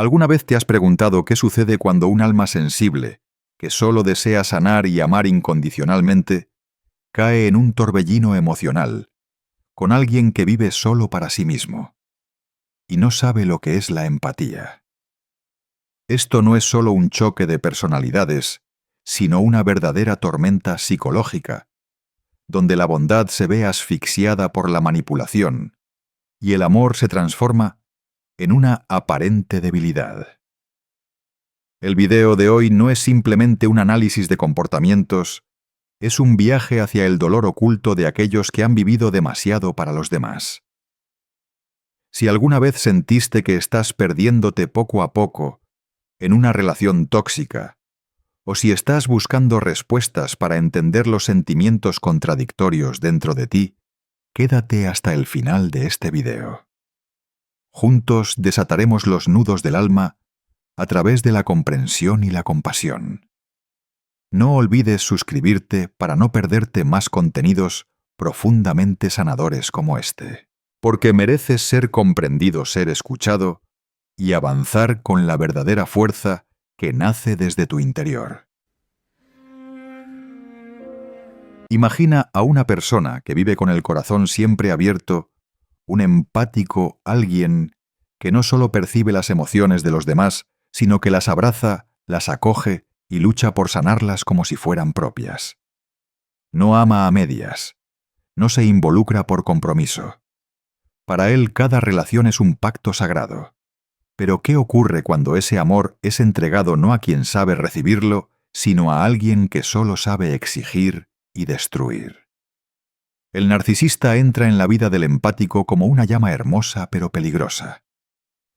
¿Alguna vez te has preguntado qué sucede cuando un alma sensible, que solo desea sanar y amar incondicionalmente, cae en un torbellino emocional, con alguien que vive solo para sí mismo, y no sabe lo que es la empatía? Esto no es solo un choque de personalidades, sino una verdadera tormenta psicológica, donde la bondad se ve asfixiada por la manipulación, y el amor se transforma en una aparente debilidad. El video de hoy no es simplemente un análisis de comportamientos, es un viaje hacia el dolor oculto de aquellos que han vivido demasiado para los demás. Si alguna vez sentiste que estás perdiéndote poco a poco en una relación tóxica, o si estás buscando respuestas para entender los sentimientos contradictorios dentro de ti, quédate hasta el final de este video. Juntos desataremos los nudos del alma a través de la comprensión y la compasión. No olvides suscribirte para no perderte más contenidos profundamente sanadores como este, porque mereces ser comprendido, ser escuchado y avanzar con la verdadera fuerza que nace desde tu interior. Imagina a una persona que vive con el corazón siempre abierto, un empático alguien que no solo percibe las emociones de los demás, sino que las abraza, las acoge y lucha por sanarlas como si fueran propias. No ama a medias, no se involucra por compromiso. Para él cada relación es un pacto sagrado. Pero ¿qué ocurre cuando ese amor es entregado no a quien sabe recibirlo, sino a alguien que solo sabe exigir y destruir? El narcisista entra en la vida del empático como una llama hermosa pero peligrosa.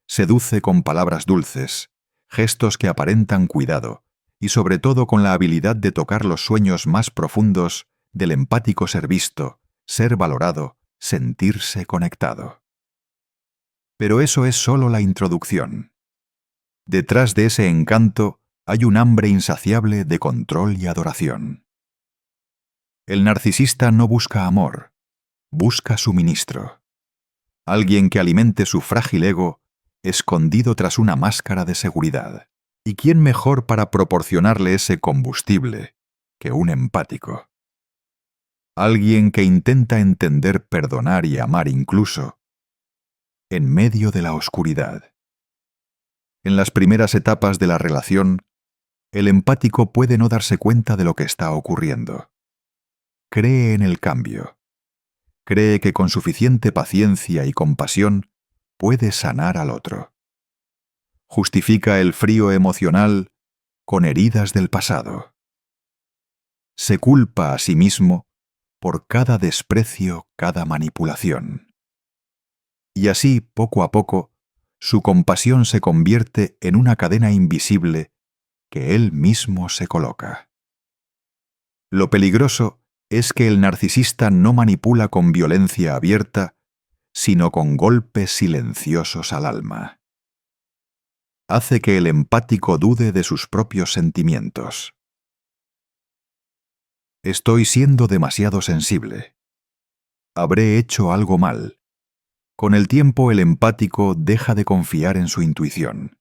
Seduce con palabras dulces, gestos que aparentan cuidado, y sobre todo con la habilidad de tocar los sueños más profundos del empático ser visto, ser valorado, sentirse conectado. Pero eso es solo la introducción. Detrás de ese encanto hay un hambre insaciable de control y adoración. El narcisista no busca amor, busca suministro. Alguien que alimente su frágil ego, escondido tras una máscara de seguridad. ¿Y quién mejor para proporcionarle ese combustible que un empático? Alguien que intenta entender, perdonar y amar incluso en medio de la oscuridad. En las primeras etapas de la relación, el empático puede no darse cuenta de lo que está ocurriendo. Cree en el cambio. Cree que con suficiente paciencia y compasión puede sanar al otro. Justifica el frío emocional con heridas del pasado. Se culpa a sí mismo por cada desprecio, cada manipulación. Y así, poco a poco, su compasión se convierte en una cadena invisible que él mismo se coloca. Lo peligroso es que el narcisista no manipula con violencia abierta, sino con golpes silenciosos al alma. Hace que el empático dude de sus propios sentimientos. Estoy siendo demasiado sensible. Habré hecho algo mal. Con el tiempo el empático deja de confiar en su intuición.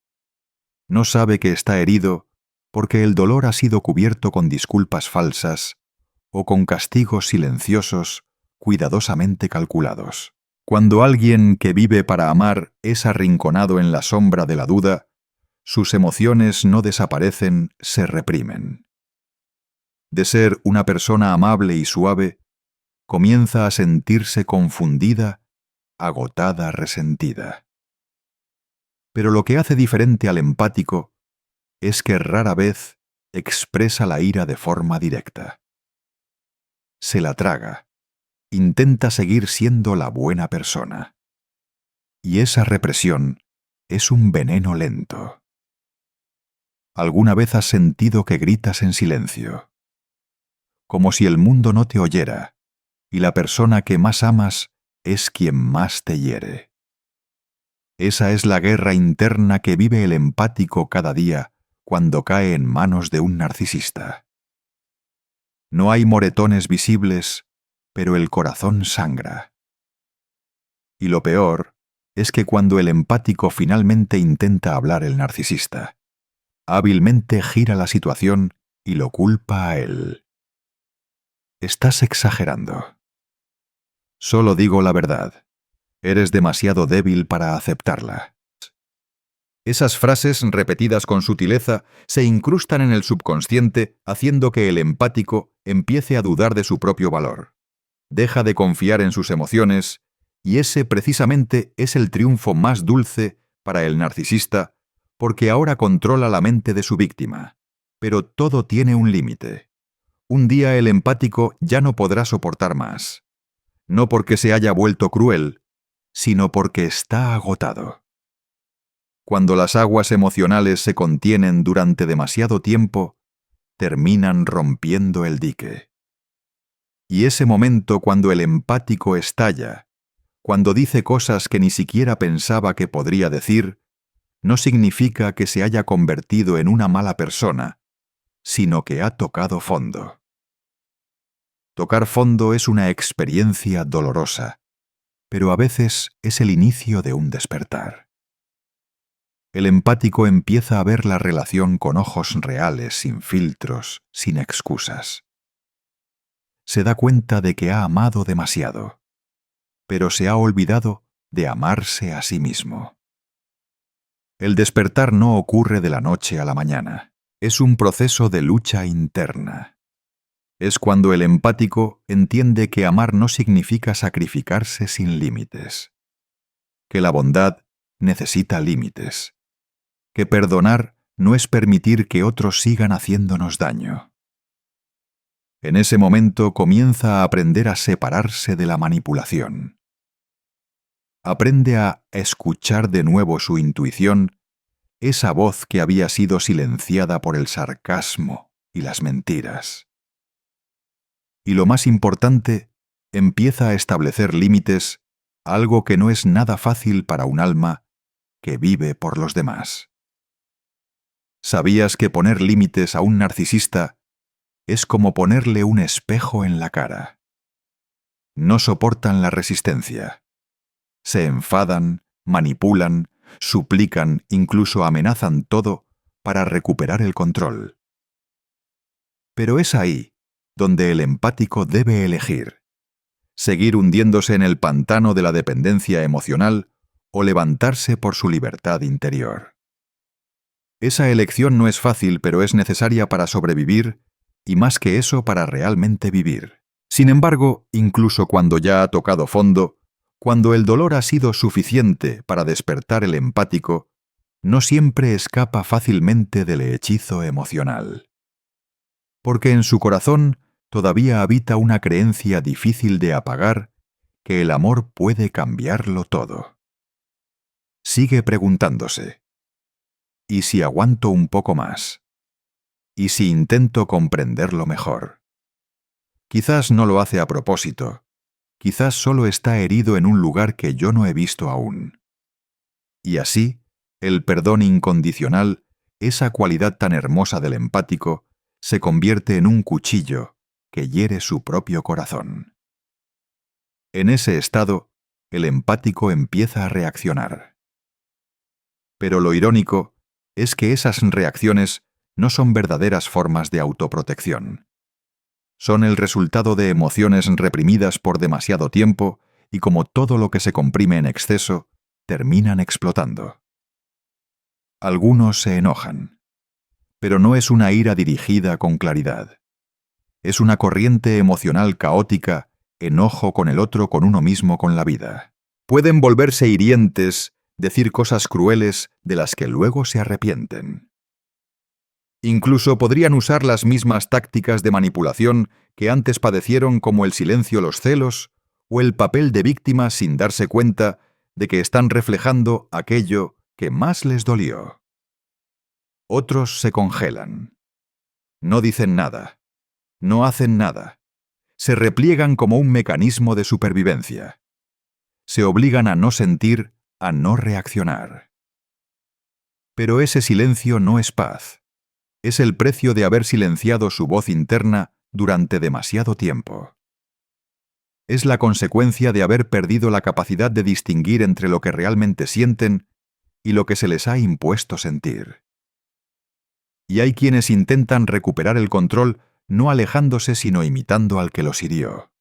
No sabe que está herido porque el dolor ha sido cubierto con disculpas falsas o con castigos silenciosos cuidadosamente calculados. Cuando alguien que vive para amar es arrinconado en la sombra de la duda, sus emociones no desaparecen, se reprimen. De ser una persona amable y suave, comienza a sentirse confundida, agotada, resentida. Pero lo que hace diferente al empático es que rara vez expresa la ira de forma directa. Se la traga, intenta seguir siendo la buena persona. Y esa represión es un veneno lento. ¿Alguna vez has sentido que gritas en silencio? Como si el mundo no te oyera, y la persona que más amas es quien más te hiere. Esa es la guerra interna que vive el empático cada día cuando cae en manos de un narcisista. No hay moretones visibles, pero el corazón sangra. Y lo peor es que cuando el empático finalmente intenta hablar el narcisista, hábilmente gira la situación y lo culpa a él. Estás exagerando. Solo digo la verdad. Eres demasiado débil para aceptarla. Esas frases, repetidas con sutileza, se incrustan en el subconsciente, haciendo que el empático empiece a dudar de su propio valor. Deja de confiar en sus emociones, y ese precisamente es el triunfo más dulce para el narcisista, porque ahora controla la mente de su víctima. Pero todo tiene un límite. Un día el empático ya no podrá soportar más. No porque se haya vuelto cruel, sino porque está agotado. Cuando las aguas emocionales se contienen durante demasiado tiempo, terminan rompiendo el dique. Y ese momento cuando el empático estalla, cuando dice cosas que ni siquiera pensaba que podría decir, no significa que se haya convertido en una mala persona, sino que ha tocado fondo. Tocar fondo es una experiencia dolorosa, pero a veces es el inicio de un despertar. El empático empieza a ver la relación con ojos reales, sin filtros, sin excusas. Se da cuenta de que ha amado demasiado, pero se ha olvidado de amarse a sí mismo. El despertar no ocurre de la noche a la mañana. Es un proceso de lucha interna. Es cuando el empático entiende que amar no significa sacrificarse sin límites, que la bondad necesita límites, que perdonar no es permitir que otros sigan haciéndonos daño. En ese momento comienza a aprender a separarse de la manipulación. Aprende a escuchar de nuevo su intuición, esa voz que había sido silenciada por el sarcasmo y las mentiras. Y lo más importante, empieza a establecer límites, algo que no es nada fácil para un alma que vive por los demás. ¿Sabías que poner límites a un narcisista es como ponerle un espejo en la cara? No soportan la resistencia. Se enfadan, manipulan, suplican, incluso amenazan todo para recuperar el control. Pero es ahí donde el empático debe elegir: seguir hundiéndose en el pantano de la dependencia emocional o levantarse por su libertad interior. Esa elección no es fácil, pero es necesaria para sobrevivir y más que eso para realmente vivir. Sin embargo, incluso cuando ya ha tocado fondo, cuando el dolor ha sido suficiente para despertar el empático, no siempre escapa fácilmente del hechizo emocional. Porque en su corazón todavía habita una creencia difícil de apagar, que el amor puede cambiarlo todo. Sigue preguntándose: ¿y si aguanto un poco más? ¿Y si intento comprenderlo mejor? Quizás no lo hace a propósito. Quizás solo está herido en un lugar que yo no he visto aún. Y así, el perdón incondicional, esa cualidad tan hermosa del empático, se convierte en un cuchillo que hiere su propio corazón. En ese estado, el empático empieza a reaccionar. Pero lo irónico es que esas reacciones no son verdaderas formas de autoprotección. Son el resultado de emociones reprimidas por demasiado tiempo y, como todo lo que se comprime en exceso, terminan explotando. Algunos se enojan, pero no es una ira dirigida con claridad. Es una corriente emocional caótica, enojo con el otro, con uno mismo, con la vida. Pueden volverse hirientes, decir cosas crueles de las que luego se arrepienten. Incluso podrían usar las mismas tácticas de manipulación que antes padecieron, como el silencio, los celos o el papel de víctima, sin darse cuenta de que están reflejando aquello que más les dolió. Otros se congelan. No dicen nada. No hacen nada. Se repliegan como un mecanismo de supervivencia. Se obligan a no sentir, a no reaccionar. Pero ese silencio no es paz. Es el precio de haber silenciado su voz interna durante demasiado tiempo. Es la consecuencia de haber perdido la capacidad de distinguir entre lo que realmente sienten y lo que se les ha impuesto sentir. Y hay quienes intentan recuperar el control no alejándose sino imitando al que los hirió.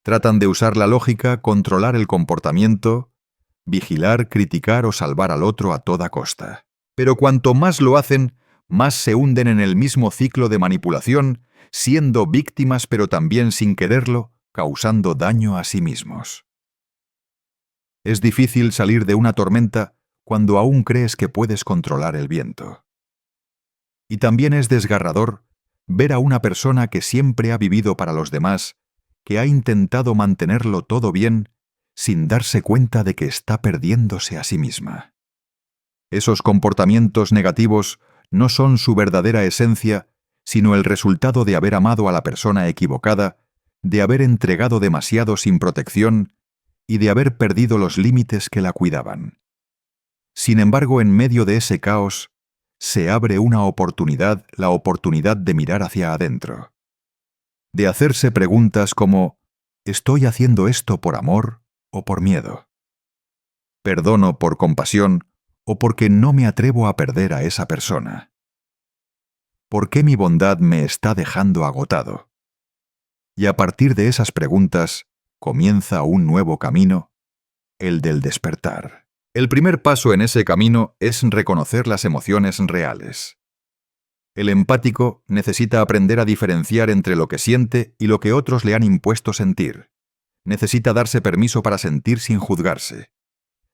Tratan de usar la lógica, controlar el comportamiento, vigilar, criticar o salvar al otro a toda costa. Pero cuanto más lo hacen, más se hunden en el mismo ciclo de manipulación, siendo víctimas pero también sin quererlo, causando daño a sí mismos. Es difícil salir de una tormenta cuando aún crees que puedes controlar el viento. Y también es desgarrador ver a una persona que siempre ha vivido para los demás, que ha intentado mantenerlo todo bien, sin darse cuenta de que está perdiéndose a sí misma. Esos comportamientos negativos no son su verdadera esencia, sino el resultado de haber amado a la persona equivocada, de haber entregado demasiado sin protección y de haber perdido los límites que la cuidaban. Sin embargo, en medio de ese caos, se abre una oportunidad, la oportunidad de mirar hacia adentro. De hacerse preguntas como, ¿estoy haciendo esto por amor o por miedo? ¿Perdono por compasión o porque no me atrevo a perder a esa persona? ¿Por qué mi bondad me está dejando agotado? Y a partir de esas preguntas, comienza un nuevo camino, el del despertar. El primer paso en ese camino es reconocer las emociones reales. El empático necesita aprender a diferenciar entre lo que siente y lo que otros le han impuesto sentir. Necesita darse permiso para sentir sin juzgarse.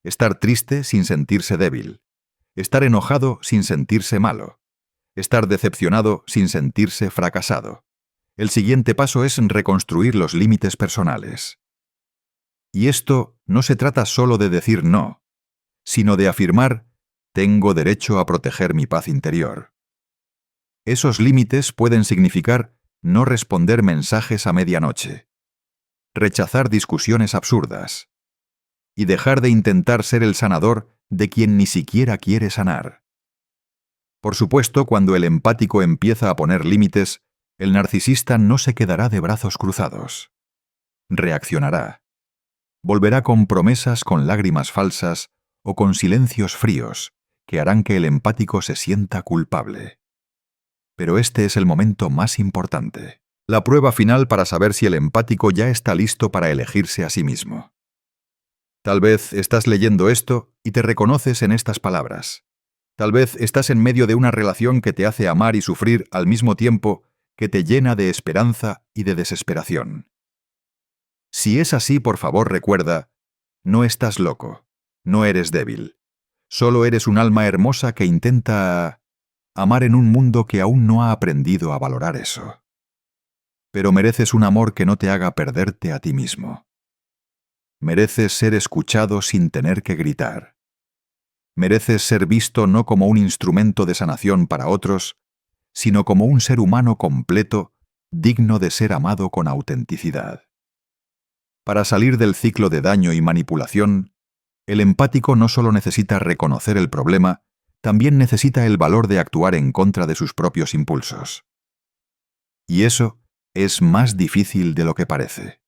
Estar triste sin sentirse débil. Estar enojado sin sentirse malo. Estar decepcionado sin sentirse fracasado. El siguiente paso es reconstruir los límites personales. Y esto no se trata solo de decir no, sino de afirmar, tengo derecho a proteger mi paz interior. Esos límites pueden significar no responder mensajes a medianoche, rechazar discusiones absurdas y dejar de intentar ser el sanador de quien ni siquiera quiere sanar. Por supuesto, cuando el empático empieza a poner límites, el narcisista no se quedará de brazos cruzados. Reaccionará. Volverá con promesas, con lágrimas falsas o con silencios fríos que harán que el empático se sienta culpable. Pero este es el momento más importante, la prueba final para saber si el empático ya está listo para elegirse a sí mismo. Tal vez estás leyendo esto y te reconoces en estas palabras. Tal vez estás en medio de una relación que te hace amar y sufrir al mismo tiempo que te llena de esperanza y de desesperación. Si es así, por favor, recuerda, no estás loco, no eres débil. Solo eres un alma hermosa que intenta amar en un mundo que aún no ha aprendido a valorar eso. Pero mereces un amor que no te haga perderte a ti mismo. Mereces ser escuchado sin tener que gritar. Mereces ser visto no como un instrumento de sanación para otros, sino como un ser humano completo, digno de ser amado con autenticidad. Para salir del ciclo de daño y manipulación, el empático no solo necesita reconocer el problema, también necesita el valor de actuar en contra de sus propios impulsos. Y eso es más difícil de lo que parece.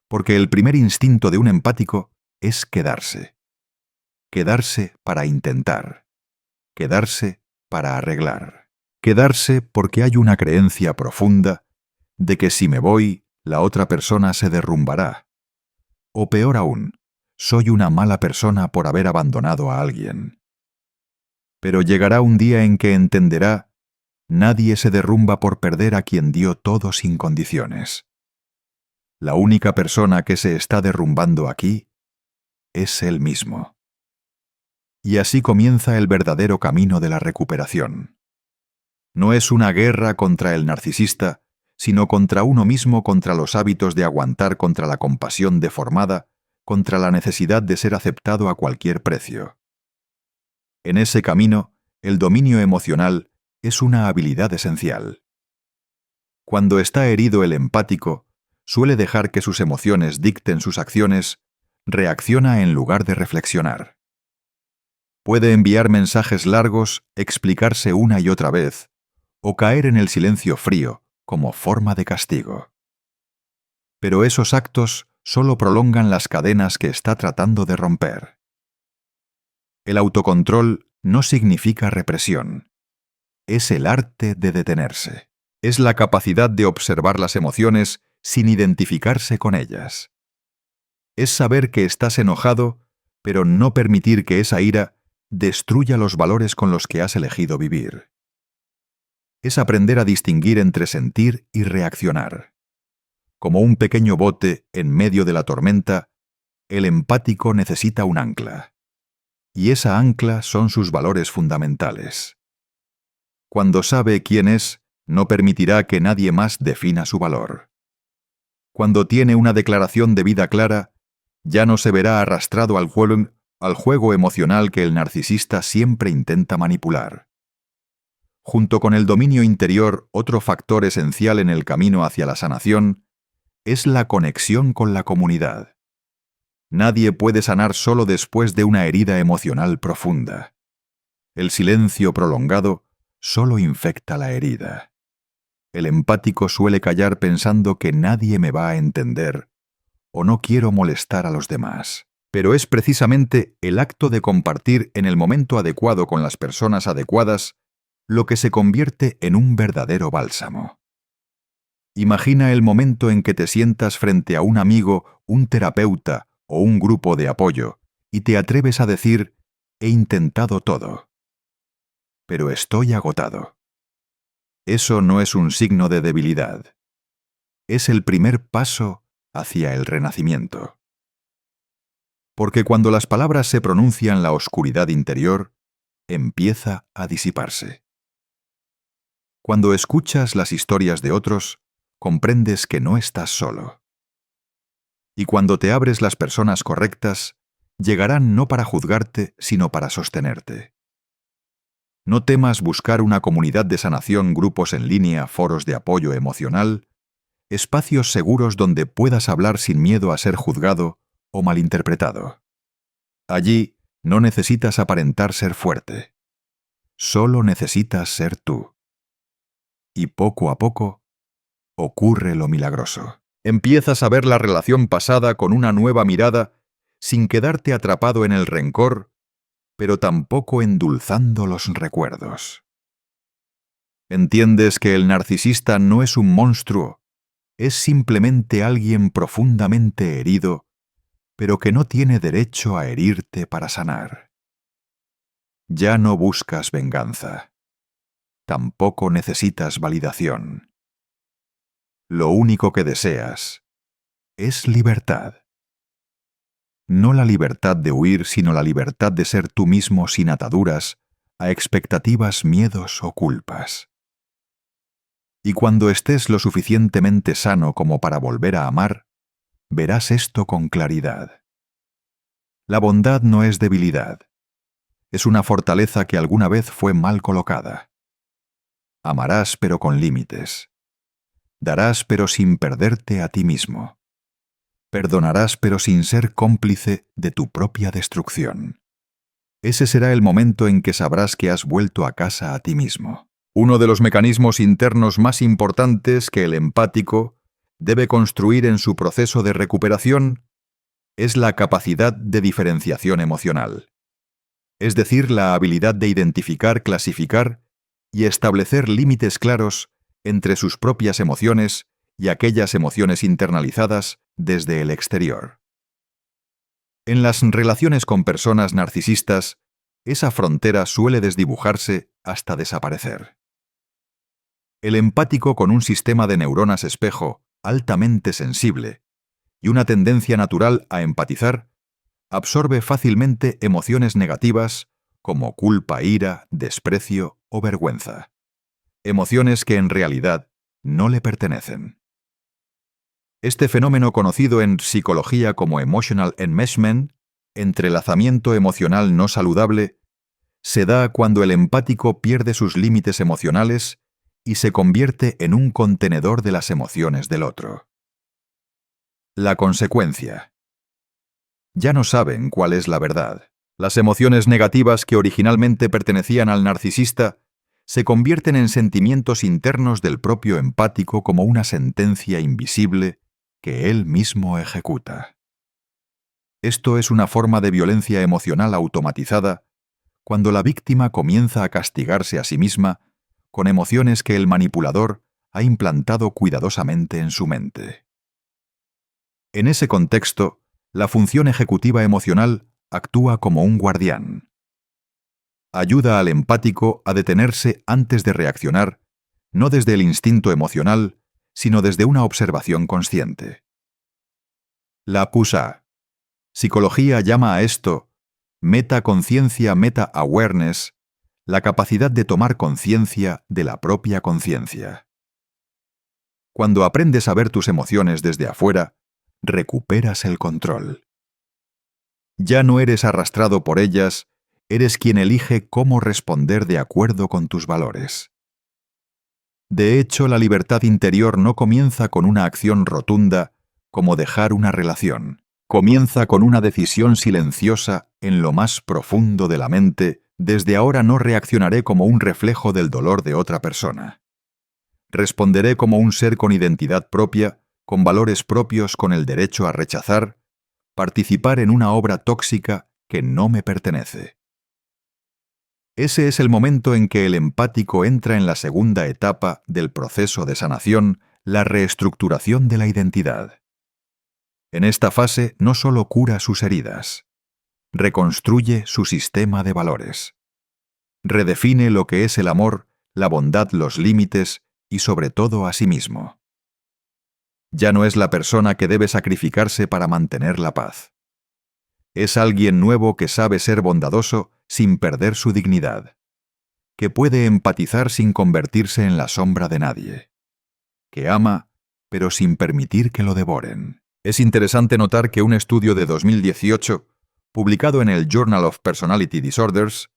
Porque el primer instinto de un empático es quedarse. Quedarse para intentar. Quedarse para arreglar. Quedarse porque hay una creencia profunda de que si me voy, la otra persona se derrumbará. O peor aún, soy una mala persona por haber abandonado a alguien. Pero llegará un día en que entenderá, nadie se derrumba por perder a quien dio todo sin condiciones. La única persona que se está derrumbando aquí es él mismo. Y así comienza el verdadero camino de la recuperación. No es una guerra contra el narcisista, sino contra uno mismo, contra los hábitos de aguantar, contra la compasión deformada, contra la necesidad de ser aceptado a cualquier precio. En ese camino, el dominio emocional es una habilidad esencial. Cuando está herido el empático, suele dejar que sus emociones dicten sus acciones, reacciona en lugar de reflexionar. Puede enviar mensajes largos, explicarse una y otra vez, o caer en el silencio frío como forma de castigo. pero esos actos solo prolongan las cadenas que está tratando de romper. El autocontrol no significa represión. Es el arte de detenerse. Es la capacidad de observar las emociones sin identificarse con ellas. Es saber que estás enojado, pero no permitir que esa ira destruya los valores con los que has elegido vivir. Es aprender a distinguir entre sentir y reaccionar. Como un pequeño bote en medio de la tormenta, el empático necesita un ancla. Y esa ancla son sus valores fundamentales. Cuando sabe quién es, no permitirá que nadie más defina su valor. Cuando tiene una declaración de vida clara, ya no se verá arrastrado al juego emocional que el narcisista siempre intenta manipular. Junto con el dominio interior, otro factor esencial en el camino hacia la sanación es la conexión con la comunidad. Nadie puede sanar solo después de una herida emocional profunda. El silencio prolongado solo infecta la herida. El empático suele callar pensando que nadie me va a entender o no quiero molestar a los demás. Pero es precisamente el acto de compartir en el momento adecuado con las personas adecuadas lo que se convierte en un verdadero bálsamo. Imagina el momento en que te sientas frente a un amigo, un terapeuta o un grupo de apoyo y te atreves a decir: he intentado todo, pero estoy agotado. Eso no es un signo de debilidad. Es el primer paso hacia el renacimiento. Porque cuando las palabras se pronuncian, la oscuridad interior empieza a disiparse. Cuando escuchas las historias de otros, comprendes que no estás solo. Y cuando te abres, las personas correctas llegarán no para juzgarte, sino para sostenerte. No temas buscar una comunidad de sanación, grupos en línea, foros de apoyo emocional, espacios seguros donde puedas hablar sin miedo a ser juzgado o malinterpretado. Allí no necesitas aparentar ser fuerte. Solo necesitas ser tú. Y poco a poco ocurre lo milagroso. Empiezas a ver la relación pasada con una nueva mirada, sin quedarte atrapado en el rencor, pero tampoco endulzando los recuerdos. Entiendes que el narcisista no es un monstruo, es simplemente alguien profundamente herido, pero que no tiene derecho a herirte para sanar. Ya no buscas venganza. Tampoco necesitas validación. Lo único que deseas es libertad. No la libertad de huir, sino la libertad de ser tú mismo sin ataduras a expectativas, miedos o culpas. Y cuando estés lo suficientemente sano como para volver a amar, verás esto con claridad. La bondad no es debilidad. Es una fortaleza que alguna vez fue mal colocada. Amarás pero con límites. Darás pero sin perderte a ti mismo. Perdonarás pero sin ser cómplice de tu propia destrucción. Ese será el momento en que sabrás que has vuelto a casa a ti mismo. Uno de los mecanismos internos más importantes que el empático debe construir en su proceso de recuperación es la capacidad de diferenciación emocional. Es decir, la habilidad de identificar, clasificar y establecer límites claros entre sus propias emociones y aquellas emociones internalizadas desde el exterior. En las relaciones con personas narcisistas, esa frontera suele desdibujarse hasta desaparecer. El empático, con un sistema de neuronas espejo altamente sensible y una tendencia natural a empatizar, absorbe fácilmente emociones negativas como culpa, ira, desprecio o vergüenza. Emociones que en realidad no le pertenecen. Este fenómeno, conocido en psicología como emotional enmeshment, entrelazamiento emocional no saludable, se da cuando el empático pierde sus límites emocionales y se convierte en un contenedor de las emociones del otro. La consecuencia. Ya no saben cuál es la verdad. Las emociones negativas que originalmente pertenecían al narcisista se convierten en sentimientos internos del propio empático, como una sentencia invisible que él mismo ejecuta. Esto es una forma de violencia emocional automatizada cuando la víctima comienza a castigarse a sí misma con emociones que el manipulador ha implantado cuidadosamente en su mente. En ese contexto, la función ejecutiva emocional actúa como un guardián. Ayuda al empático a detenerse antes de reaccionar, no desde el instinto emocional, sino desde una observación consciente. La PUSA. Psicología llama a esto metaconciencia, meta-awareness, la capacidad de tomar conciencia de la propia conciencia. Cuando aprendes a ver tus emociones desde afuera, recuperas el control. Ya no eres arrastrado por ellas, eres quien elige cómo responder de acuerdo con tus valores. De hecho, la libertad interior no comienza con una acción rotunda como dejar una relación. Comienza con una decisión silenciosa en lo más profundo de la mente: desde ahora no reaccionaré como un reflejo del dolor de otra persona. Responderé como un ser con identidad propia, con valores propios, con el derecho a rechazar, participar en una obra tóxica que no me pertenece. Ese es el momento en que el empático entra en la segunda etapa del proceso de sanación, la reestructuración de la identidad. En esta fase no solo cura sus heridas, reconstruye su sistema de valores. Redefine lo que es el amor, la bondad, los límites y sobre todo a sí mismo. Ya no es la persona que debe sacrificarse para mantener la paz. Es alguien nuevo que sabe ser bondadoso sin perder su dignidad, que puede empatizar sin convertirse en la sombra de nadie, que ama, pero sin permitir que lo devoren. Es interesante notar que un estudio de 2018, publicado en el Journal of Personality Disorders,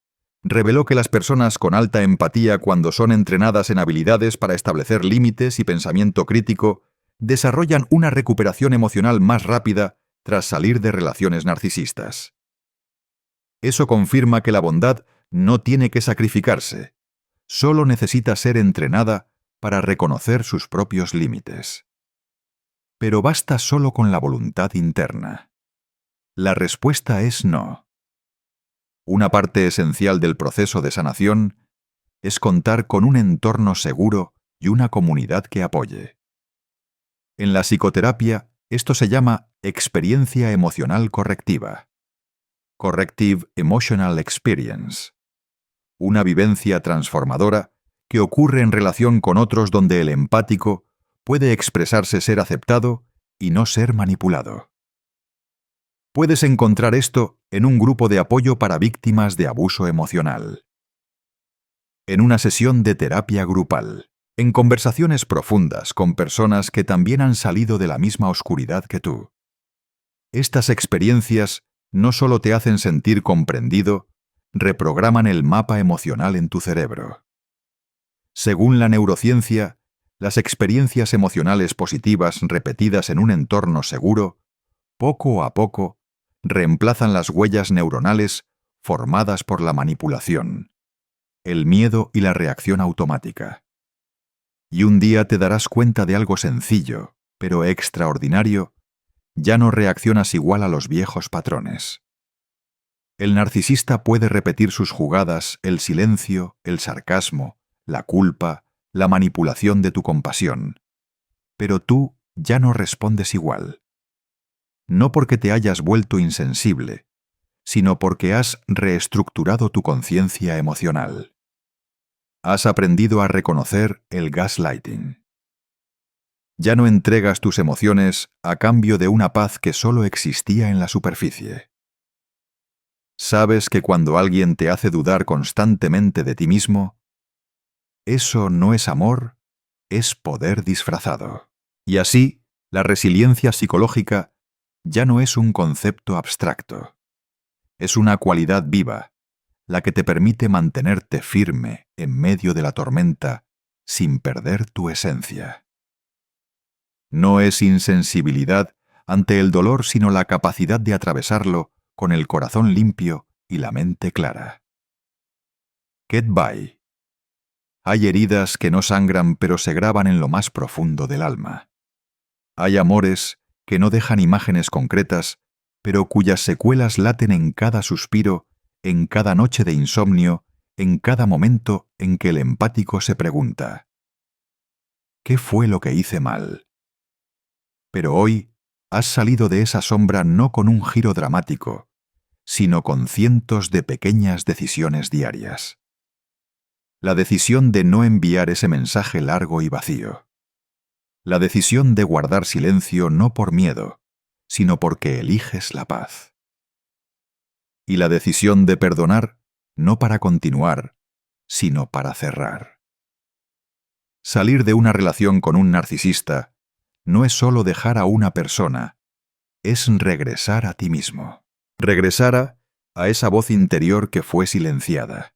reveló que las personas con alta empatía, cuando son entrenadas en habilidades para establecer límites y pensamiento crítico, desarrollan una recuperación emocional más rápida tras salir de relaciones narcisistas. Eso confirma que la bondad no tiene que sacrificarse, solo necesita ser entrenada para reconocer sus propios límites. Pero basta solo con la voluntad interna. La respuesta es no. Una parte esencial del proceso de sanación es contar con un entorno seguro y una comunidad que apoye. En la psicoterapia, esto se llama experiencia emocional correctiva. Corrective Emotional Experience. Una vivencia transformadora que ocurre en relación con otros, donde el empático puede expresarse, ser aceptado y no ser manipulado. Puedes encontrar esto en un grupo de apoyo para víctimas de abuso emocional, en una sesión de terapia grupal, en conversaciones profundas con personas que también han salido de la misma oscuridad que tú. Estas experiencias no solo te hacen sentir comprendido, reprograman el mapa emocional en tu cerebro. Según la neurociencia, las experiencias emocionales positivas repetidas en un entorno seguro, poco a poco, reemplazan las huellas neuronales formadas por la manipulación, el miedo y la reacción automática. Y un día te darás cuenta de algo sencillo, pero extraordinario: ya no reaccionas igual a los viejos patrones. El narcisista puede repetir sus jugadas: el silencio, el sarcasmo, la culpa, la manipulación de tu compasión. Pero tú ya no respondes igual. No porque te hayas vuelto insensible, sino porque has reestructurado tu conciencia emocional. Has aprendido a reconocer el gaslighting. Ya no entregas tus emociones a cambio de una paz que solo existía en la superficie. Sabes que cuando alguien te hace dudar constantemente de ti mismo, eso no es amor, es poder disfrazado. Y así, la resiliencia psicológica ya no es un concepto abstracto. Es una cualidad viva, la que te permite mantenerte firme en medio de la tormenta sin perder tu esencia. No es insensibilidad ante el dolor, sino la capacidad de atravesarlo con el corazón limpio y la mente clara. Get by. Hay heridas que no sangran, pero se graban en lo más profundo del alma. Hay amores que no dejan imágenes concretas, pero cuyas secuelas laten en cada suspiro, en cada noche de insomnio, en cada momento en que el empático se pregunta: ¿qué fue lo que hice mal? Pero hoy has salido de esa sombra no con un giro dramático, sino con cientos de pequeñas decisiones diarias. La decisión de no enviar ese mensaje largo y vacío. La decisión de guardar silencio no por miedo, sino porque eliges la paz. Y la decisión de perdonar no para continuar, sino para cerrar. Salir de una relación con un narcisista no es solo dejar a una persona, es regresar a ti mismo. Regresar a esa voz interior que fue silenciada.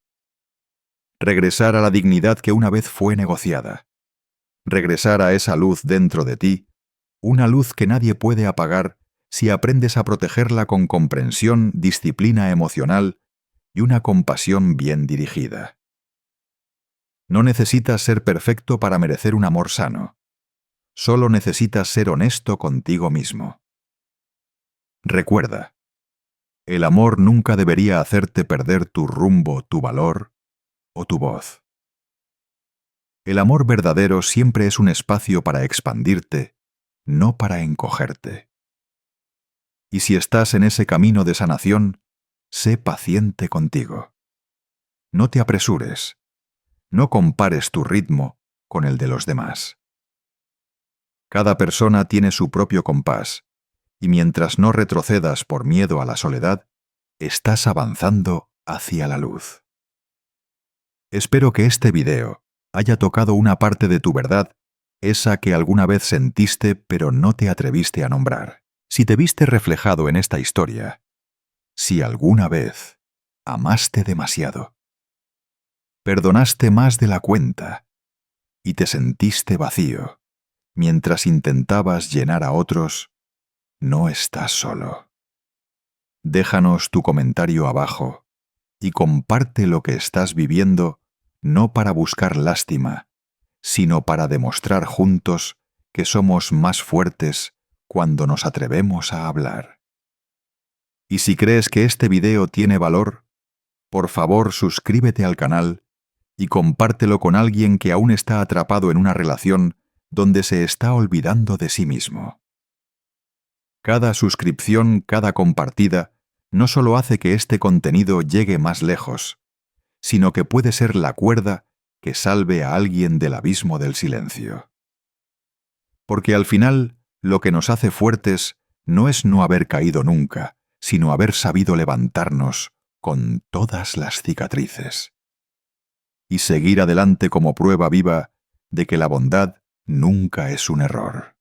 Regresar a la dignidad que una vez fue negociada. Regresar a esa luz dentro de ti, una luz que nadie puede apagar si aprendes a protegerla con comprensión, disciplina emocional y una compasión bien dirigida. No necesitas ser perfecto para merecer un amor sano. Solo necesitas ser honesto contigo mismo. Recuerda, el amor nunca debería hacerte perder tu rumbo, tu valor o tu voz. El amor verdadero siempre es un espacio para expandirte, no para encogerte. Y si estás en ese camino de sanación, sé paciente contigo. No te apresures. No compares tu ritmo con el de los demás. Cada persona tiene su propio compás, y mientras no retrocedas por miedo a la soledad, estás avanzando hacia la luz. Espero que este video haya tocado una parte de tu verdad, esa que alguna vez sentiste pero no te atreviste a nombrar. Si te viste reflejado en esta historia, si alguna vez amaste demasiado, perdonaste más de la cuenta y te sentiste vacío mientras intentabas llenar a otros, no estás solo. Déjanos tu comentario abajo y comparte lo que estás viviendo, no para buscar lástima, sino para demostrar juntos que somos más fuertes cuando nos atrevemos a hablar. Y si crees que este video tiene valor, por favor suscríbete al canal y compártelo con alguien que aún está atrapado en una relación donde se está olvidando de sí mismo. Cada suscripción, cada compartida, no solo hace que este contenido llegue más lejos, sino que puede ser la cuerda que salve a alguien del abismo del silencio. Porque al final, lo que nos hace fuertes no es no haber caído nunca, sino haber sabido levantarnos con todas las cicatrices. Y seguir adelante como prueba viva de que la bondad nunca es un error.